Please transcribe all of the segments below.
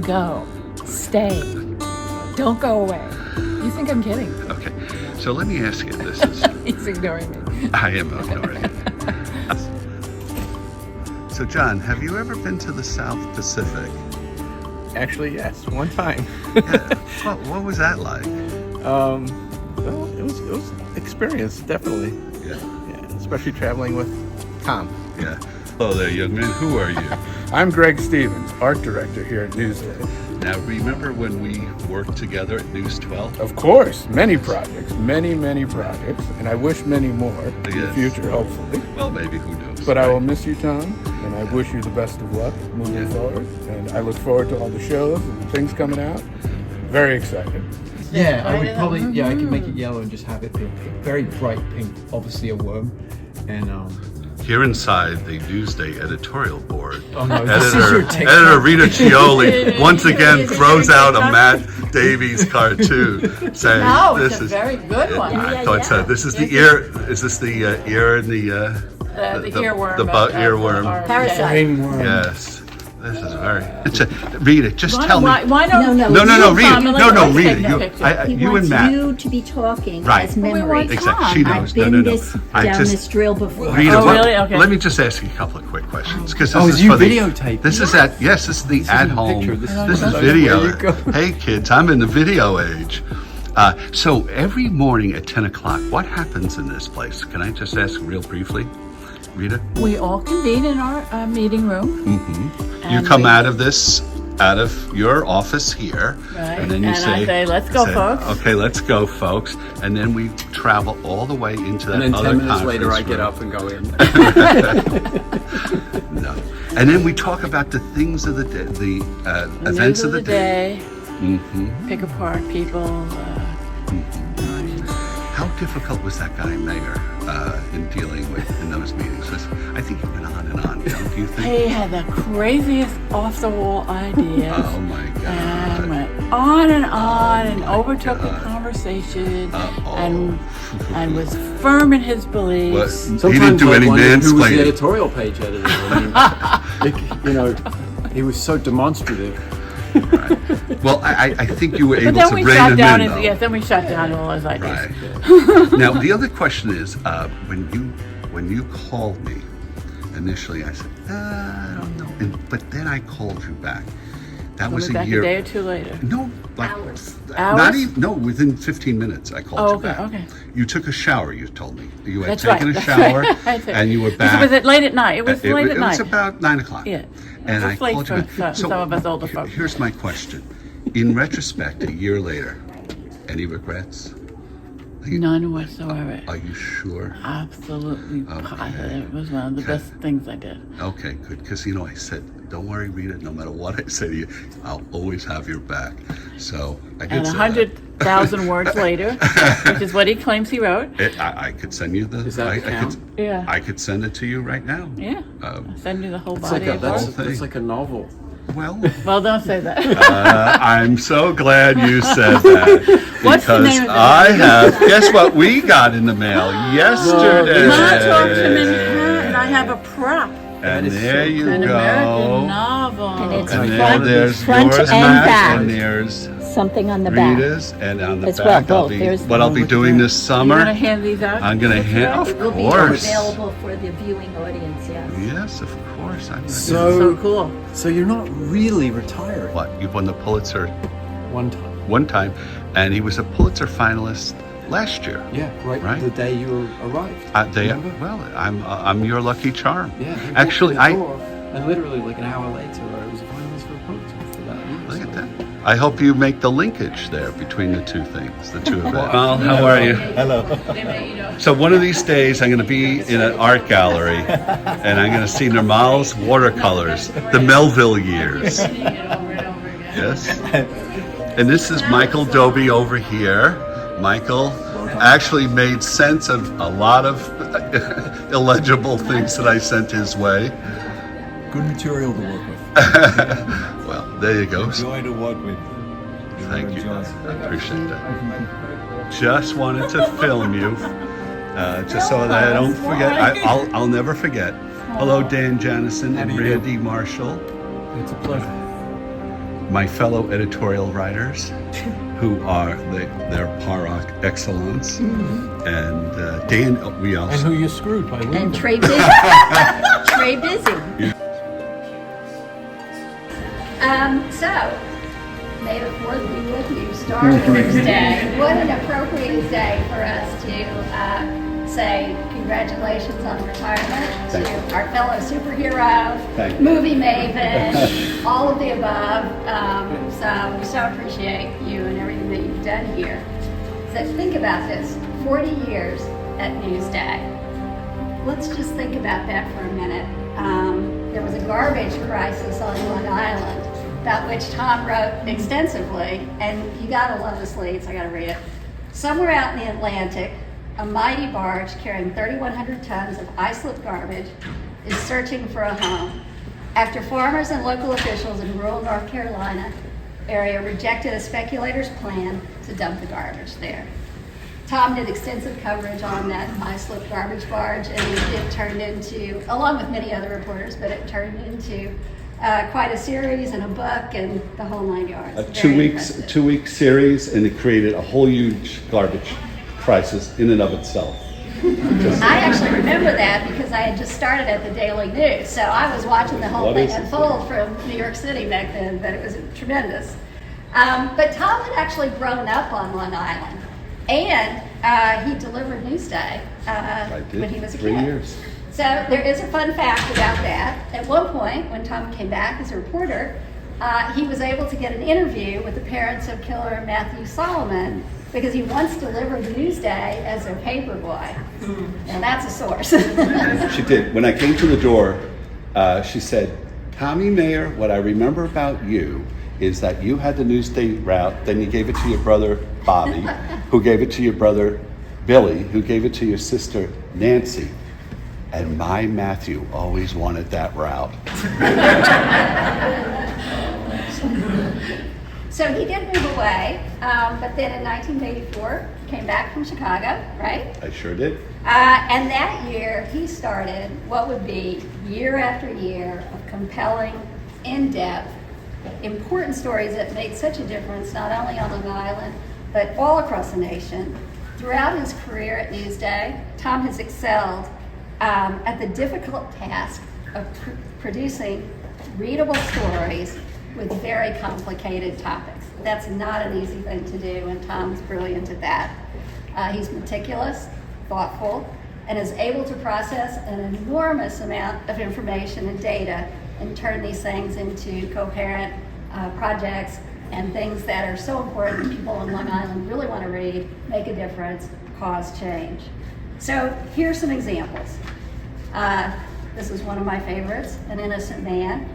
go. Stay. Don't go away. You think I'm kidding? Okay, so let me ask you, this is... He's ignoring me. I am ignoring it. So John, have you ever been to the South Pacific? Actually, yes, one time. Yeah. What was that like? Well, it was experience, definitely. Yeah. Yeah, especially traveling with Tom. Yeah. Hello there, young man. Who are you? I'm Greg Stevens, art director here at Newsday. Now, remember when we worked together at News 12? Of course, many projects, many projects, and I wish many more in the Yes. future, hopefully. Well, maybe, who knows? But I will miss you, Tom, and I wish you the best of luck moving forward. And I look forward to all the shows and things coming out. Very excited. Yeah, I would probably, I could make it yellow and just have it be very bright pink, obviously a worm. And Here inside the Newsday editorial board, oh no, this is your take. editor Rita Cioli once again throws out a Matt Davies cartoon saying, No, "This it's a is." very good one. I thought so. This is the ear. Is this the ear and the earworm. the earworm? Parasite. Yes. This is very. Rita, just tell me. Why don't No, you Rita. come and No, let's Rita. take a You, picture. He you wants and Matt. you to be talking Right. as memory. Exactly. She knows. I've been down just- this drill before. Rita, Oh, really? Okay. let me just ask you a couple of quick questions because this Oh, is you for the videotape? This is at yes, this is the at isn't a home. picture, This this is is video. where you go. Hey kids, I'm in the video age. So every morning at 10 o'clock, what happens in this place? Can I just ask real briefly, Rita? We all convene in our meeting room. You And come we- out of your office here, Right. and then you And I say, "Let's go, folks." Okay, let's go, folks. And then we travel all the way into that And then other 10 minutes later, I conference get room. up and go in. No. And then we talk about the things of the day, the The events news of the day. Pick apart people. How difficult was that guy, Maier, in dealing with in those meetings? I think he went on and on. Don't you think? He had the craziest off-the-wall ideas. Oh my And God. went on and overtook the conversation and was firm in his beliefs. What? He didn't do any Who was the mansplaining. editorial page editor? He was so demonstrative. Well, I think you were able But then to we rein shut him down in, his, though. yes, then we shut down all his ideas. Right. Now, the other question is, when you called me initially, I said, I don't know. But then I called you back. That was Back a year. a day or two later. No, like Hours. not Hours? even. No, within 15 minutes, I called you Okay, back. okay. You took a shower. You told me you had That's taken right. a shower, That's right. and you were back. Was it late at night? It was late at It night. was about 9 o'clock. Yeah. And I It's late called you for back. some of us older folks. Here's my question: in retrospect, a year later, any regrets? None whatsoever. Are you sure? Absolutely positive. It was one of the best things I did. Okay, good. Because I said, don't worry, Rita. No matter what I say to you, I'll always have your back. So I did And say 100,000 words later, which is what he claims he wrote. that. I could send you the. Does that count? Yeah. I could send it to you right now. Yeah. I'll send you the whole It's body like of whole words. thing. like a novel. Well, Well, don't say that. I'm so glad you said that. What's the because name of it? I have. Guess what we got in the mail yesterday? Montauk to Manhattan. I have a prop. And That is there so you An go. American novel. And it's And front, there's front yours, and Matt, back. and there's Something on the back. Rita's, and on the As well, back, both. There's- I'll be doing this You're going to summer. hand these out? I'm going to hand, It will of be course. available for the viewing audience, yes. Yes, of course. I'm gonna do So cool. So you're not really retiring. What? You've won the Pulitzer One time. one time, and he was a Pulitzer finalist last year. Yeah, right. The day you arrived. Remember? Well, I'm your lucky charm. Yeah. you walked Actually, in the I door, and literally like an hour later, I was a finalist for a Pulitzer for that year. look so- at that. I hope you make the linkage there between the two things, the two events. Well, how are you? Hello. So one of these days, I'm going to be in an art gallery, and I'm going to see Nirmal's watercolors, the Melville years. Yes. And this is Michael Doby over here. Michael actually made sense of a lot of illegible things that I sent his way. Good material to work with. Well, there you go. Joy to work with. Thank you. Joy. I appreciate that. Just wanted to film you, just so that I don't forget. I'll never forget. Hello, Dan Janison and Randy Marshall. It's a pleasure. my fellow editorial writers, who are they're par excellence, and Dan. We also And who you screwed by leaving. And Trey Busy. Trey Busy. So, May the 4th be with you, Star Wars Day. What an appropriate day for us to say congratulations on retirement Thank to you. our fellow superhero, Thank you. movie maven, all of the above. So we so appreciate you and everything that you've done here. So think about this, 40 years at Newsday. Let's just think about that for a minute. There was a garbage crisis on Long Island, about which Tom wrote extensively, and you gotta love this lead, so I gotta read it. Somewhere out in the Atlantic, a mighty barge carrying 3,100 tons of ice-lipped garbage is searching for a home. After farmers and local officials in rural North Carolina area rejected a speculator's plan to dump the garbage there. Tom did extensive coverage on that ice-lipped garbage barge, and it turned into, along with many other reporters, but it turned into quite a series and a book and the whole 9 yards. A Very impressive. 2-week series, and it created a whole huge garbage crisis in and of itself. I actually remember that because I had just started at the Daily News, so I was watching the whole What thing is it? unfold from New York City back then, but it was tremendous. But Tom had actually grown up on Long Island, and he delivered Newsday I did when he was a 3 kid. years. So there is a fun fact about that. At one point, when Tom came back as a reporter, he was able to get an interview with the parents of killer Matthew Solomon because he once delivered Newsday as their paper boy. Now that's a source. She did. When I came to the door, she said, "Tommy Maier, what I remember about you is that you had the Newsday route, then you gave it to your brother Bobby, who gave it to your brother Billy, who gave it to your sister Nancy. And my Matthew always wanted that route." So he did move away, but then in 1984, came back from Chicago, right? I sure did. And that year, he started what would be year after year of compelling, in-depth, important stories that made such a difference, not only on Long Island, but all across the nation. Throughout his career at Newsday, Tom has excelled at the difficult task of producing readable stories with very complicated topics. That's not an easy thing to do, and Tom's brilliant at that. He's meticulous, thoughtful, and is able to process an enormous amount of information and data and turn these things into coherent projects and things that are so important that people on Long Island really want to read, make a difference, cause change. So here's some examples. This is one of my favorites, An Innocent Man.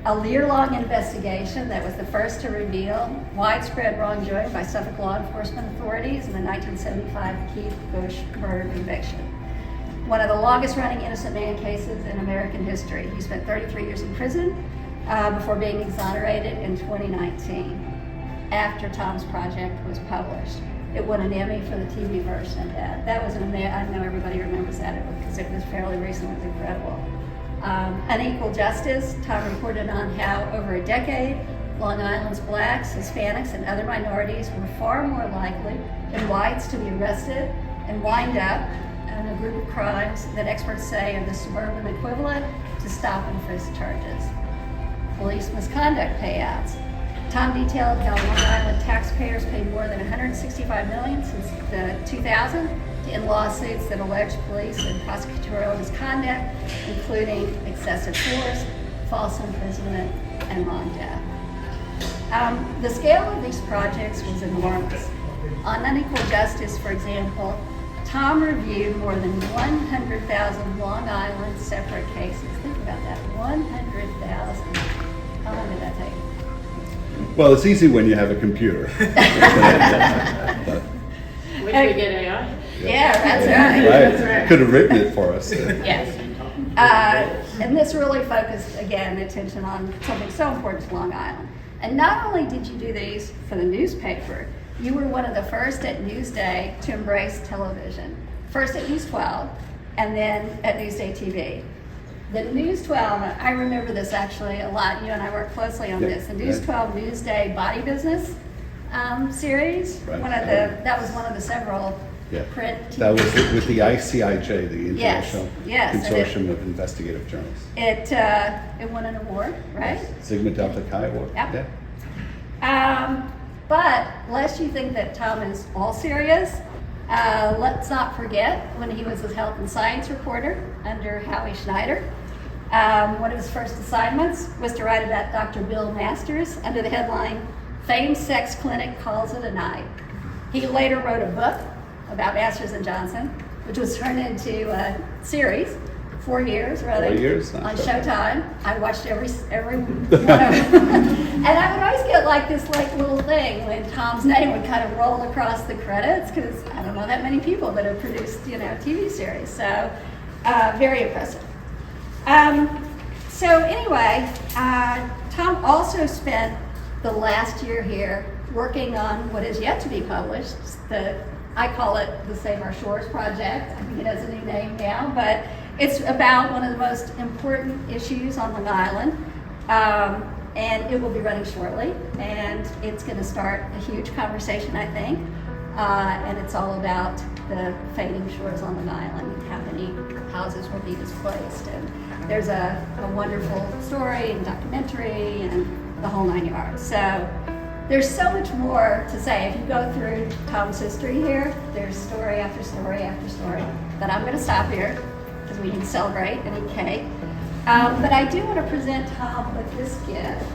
A year-long investigation that was the first to reveal widespread wrongdoing by Suffolk law enforcement authorities in the 1975 Keith Bush murder conviction. One of the longest-running innocent man cases in American history. He spent 33 years in prison before being exonerated in 2019, after Tom's project was published. It won an Emmy for the TV version of that. That was I know everybody remembers that because it was fairly recent. It was incredible. Unequal Justice, Tom reported on how over a decade, Long Island's blacks, Hispanics, and other minorities were far more likely than whites to be arrested and wind up in a group of crimes that experts say are the suburban equivalent to stop and frisk charges. Police misconduct payouts. Tom detailed how Long Island taxpayers paid more than $165 million since the 2000 in lawsuits that allege police and prosecutorial misconduct, including excessive force, false imprisonment, and long death. The scale of these projects was enormous. On Unequal Justice, for example, Tom reviewed more than 100,000 Long Island separate cases. Think about that, 100,000. How long did that take? Well, it's easy when you have a computer. Which we get AI. Yeah, that's right. Right. Could have written it for us. Yes. And this really focused, again, attention on something so important to Long Island. And not only did you do these for the newspaper, you were one of the first at Newsday to embrace television. First at News 12, and then at Newsday TV. the News 12, I remember this actually a lot. You and I worked closely on this. The News 12 Newsday Body Business series. Right. That was one of the several print TV. That was with the ICIJ, the International Yes, Consortium of Investigative Journalists. It won an award, right? Sigma Delta Chi Award. Yep. But lest you think that Tom is all serious, let's not forget when he was a health and science reporter under Howie Schneider. One of his first assignments was to write about Dr. Bill Masters under the headline, "Famed Sex Clinic Calls It a Night." He later wrote a book about Masters and Johnson, which was turned into a series, 4 years running 4 years, on not Showtime. I watched every one of them. And I would always get like this little thing when Tom's name would kind of roll across the credits, because I don't know that many people that have produced, TV series. So very impressive. So anyway, Tom also spent the last year here working on what is yet to be published. I call it the Save Our Shores Project. I think it has a new name now, but it's about one of the most important issues on Long Island. And it will be running shortly, and it's going to start a huge conversation, I think. And it's all about the fading shores on Long Island, how many houses will be displaced. And there's a wonderful story and documentary and the whole 9 yards. So there's so much more to say. If you go through Tom's history here, there's story after story after story. But I'm going to stop here because we need to celebrate and eat cake. But I do want to present Tom with this gift.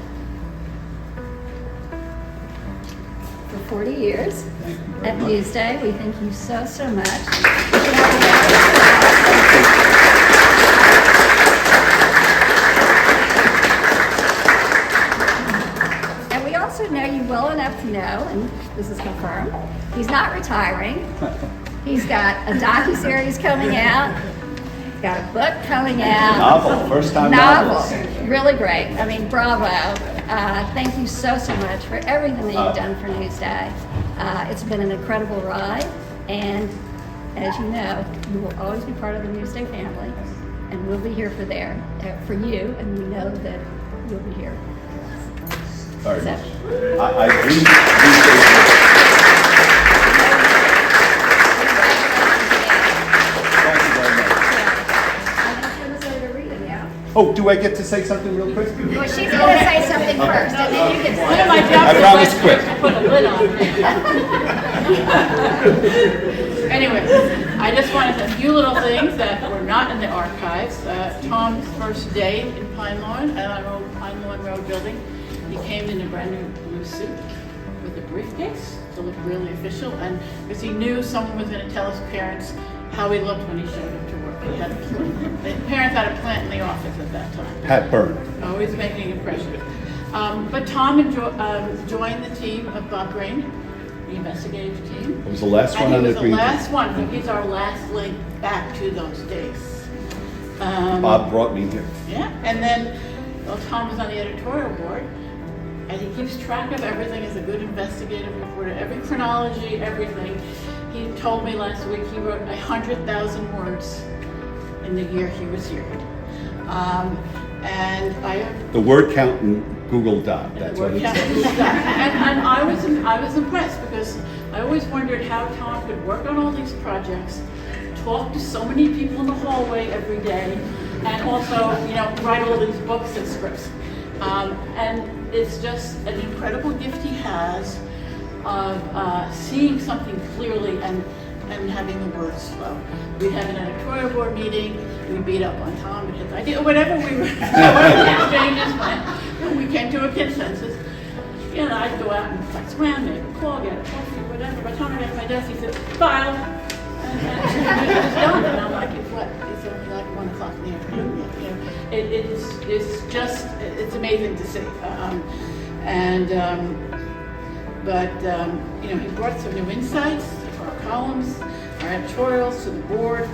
For 40 years at Newsday, we thank you so much. And we also know you well enough to know, and this is confirmed, he's not retiring. He's got a docuseries coming out. Got a book coming out. Novel, first time novel. novel. Really great. I mean, bravo. Thank you so much for everything that you've done for Newsday. It's been an incredible ride, and as you know, you will always be part of the Newsday family, and we'll be here for you, and we know that you'll be here. Very So. much. I agree. Thank you very much. I'm going to turn this over to Rita now. Oh, do I get to say something real quick? Well, she's going to say something first, and then you can One of say my jobs I promise is quick. to put a lid on it. Anyway, I just wanted a few little things that were not in the archives. Tom's first day in Pine Lawn, Pine Lawn Road building, he came in a brand new blue suit with a briefcase to look really official, and because he knew someone was going to tell his parents how he looked when he showed up to work. He had the parents had a plant in the office at that time. Pat Byrne. Always making an impression. But Tom joined the team of Bob Green, the investigative team. It was the last one And on he the was the green. last one, so he's our last link back to those days. Bob brought me here. Yeah, and then Tom was on the editorial board, and he keeps track of everything as a good investigative reporter, every chronology, everything. He told me last week he wrote 100,000 words in the year he was here. And The word count in Google Doc. That's what it Yeah, says. and I was impressed because I always wondered how Tom could work on all these projects, talk to so many people in the hallway every day, and also, write all these books and scripts. And it's just an incredible gift he has of seeing something clearly and having the words flow. We'd have an editorial board meeting, we beat up on Tom and his idea, whatever we were, whatever the exchanges went, and we came to a consensus. I'd go out and flex around, make a call, get a coffee, whatever. By the time I got to my desk, he said, file. And it was done, and I'm like, it's only like 1 o'clock in the afternoon. It's amazing to see. He brought some new insights to our columns, our editorials, to the board,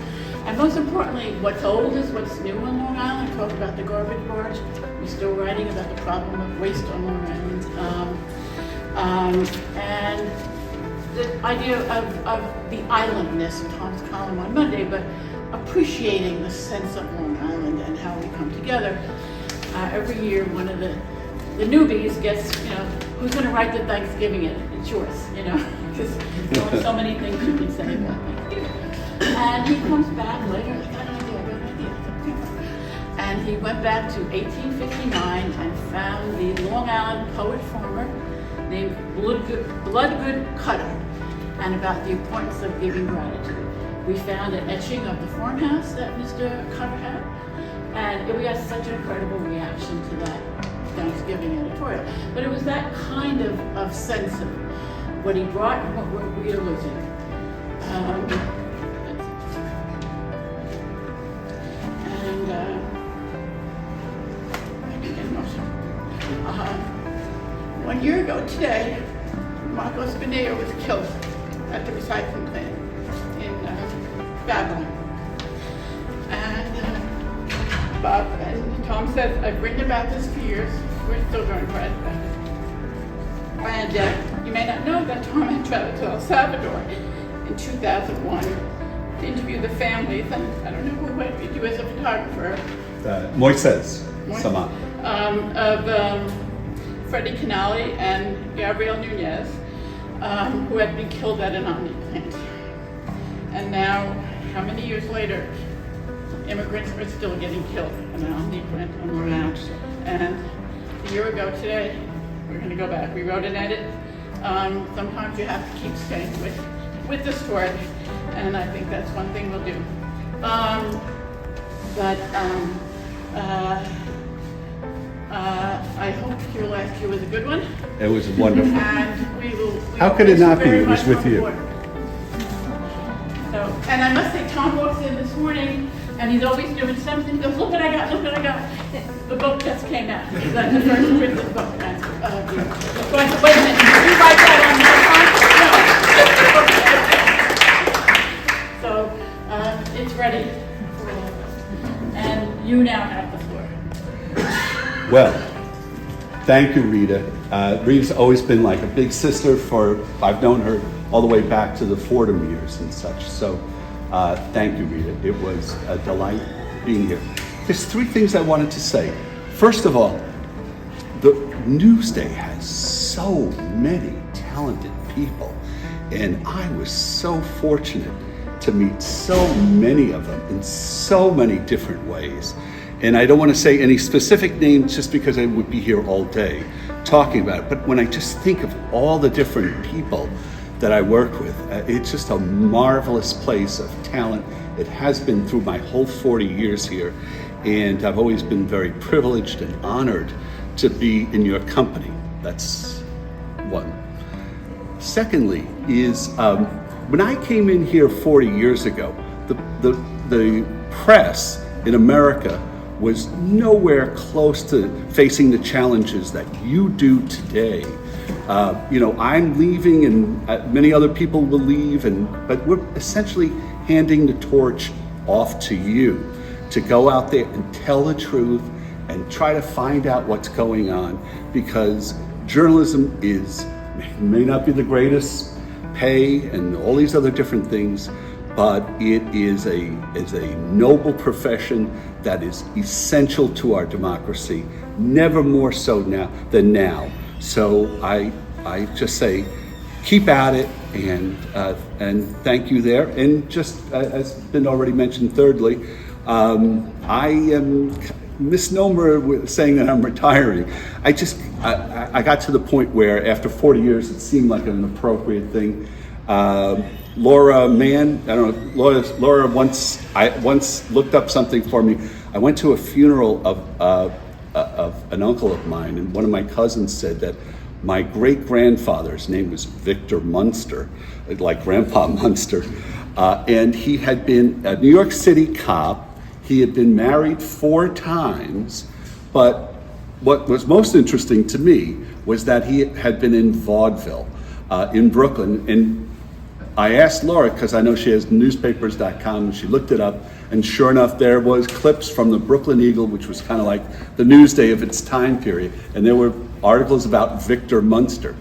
and most importantly, what's old is what's new on Long Island. Talk about the garbage barge. We're still writing about the problem of waste on Long Island, and the idea of the islandness of Tom's column on Monday, but appreciating the sense of Long Island and how we come together. Every year, one of the newbies gets, who's going to write the Thanksgiving in it? It's yours, because there's only so many things you can say about Thanksgiving. And he comes back later, I got an idea. And he went back to 1859 and found the Long Island poet farmer named Bloodgood Cutter, and about the importance of giving gratitude. We found an etching of the farmhouse that Mr. Cutter had, and we got such an incredible reaction to that Thanksgiving editorial. But it was that kind of sense of what he brought and what we are losing. One year ago today, Marcos Maier was killed at the recycling plant in Babylon. And Bob and Tom says, I've written about this for years. We're still going to write about it. And you may not know that Tom had traveled to El Salvador in 2001 to interview the families, and I don't know who went with you as a photographer. Moises Sama. Of Freddie Canali and Gabriel Nunez, who had been killed at an Omni plant. And now, how many years later, immigrants are still getting killed at an Omni plant on Long Island. And a year ago today, we're going to go back. We wrote an edit. Sometimes you have to keep staying with the story, and I think that's one thing we'll do. I hope your last year was a good one. It was wonderful. And we How could it not be? very It was much with on you. board. So, and I must say, Tom walks in this morning, and he's always doing something. He goes, look what I got, look what I got. The book just came out. He's like the first printed book. So I said, wait a minute, did you write that on my phone? No. So it's ready for all of us. And you now have the floor. Well, thank you, Rita. Rita's always been like a big sister I've known her all the way back to the Fordham years and such. So thank you, Rita. It was a delight being here. There's three things I wanted to say. First of all, the Newsday has so many talented people, and I was so fortunate to meet so many of them in so many different ways. And I don't want to say any specific names just because I would be here all day talking about it. But when I just think of all the different people that I work with, it's just a marvelous place of talent. It has been through my whole 40 years here. And I've always been very privileged and honored to be in your company. That's one. Secondly is when I came in here 40 years ago, the press in America was nowhere close to facing the challenges that you do today. I'm leaving, and many other people will leave, but we're essentially handing the torch off to you to go out there and tell the truth and try to find out what's going on, because journalism may not be the greatest pay and all these other different things, but it is a noble profession that is essential to our democracy, never more so now than now. So I just say, keep at it, and thank you there. And just as been already mentioned, thirdly, I am misnomer with saying that I'm retiring. I got to the point where after 40 years, it seemed like an appropriate thing. Laura Mann, I don't know, Laura once looked up something for me. I went to a funeral of an uncle of mine, and one of my cousins said that my great-grandfather's name was Victor Munster, like Grandpa Munster, and he had been a New York City cop. He had been married 4 times, but what was most interesting to me was that he had been in vaudeville in Brooklyn. And I asked Laura, because I know she has newspapers.com, and she looked it up, and sure enough, there was clips from the Brooklyn Eagle, which was kind of like the Newsday of its time period, and there were articles about Victor Munster.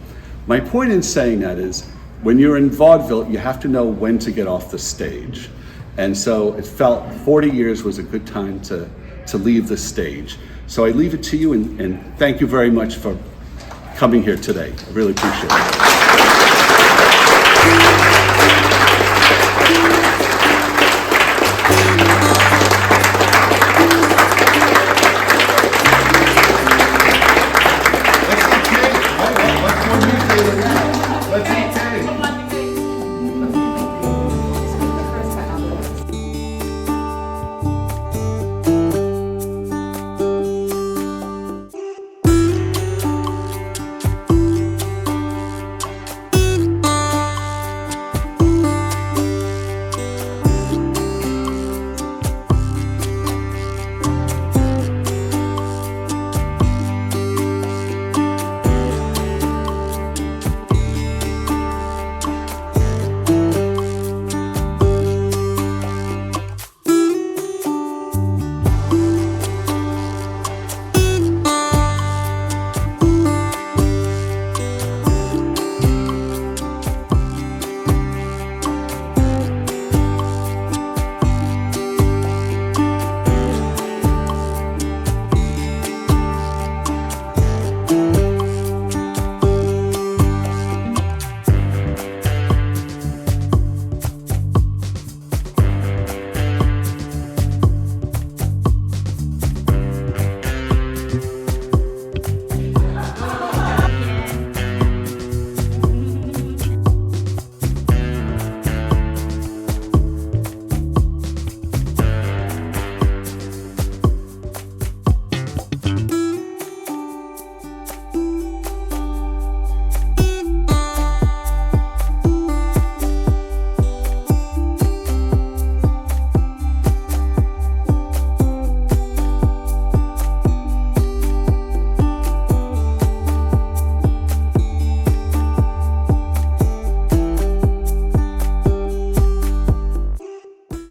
My point in saying that is, when you're in vaudeville, you have to know when to get off the stage. And so it felt 40 years was a good time to leave the stage. So I leave it to you, and thank you very much for coming here today. I really appreciate it.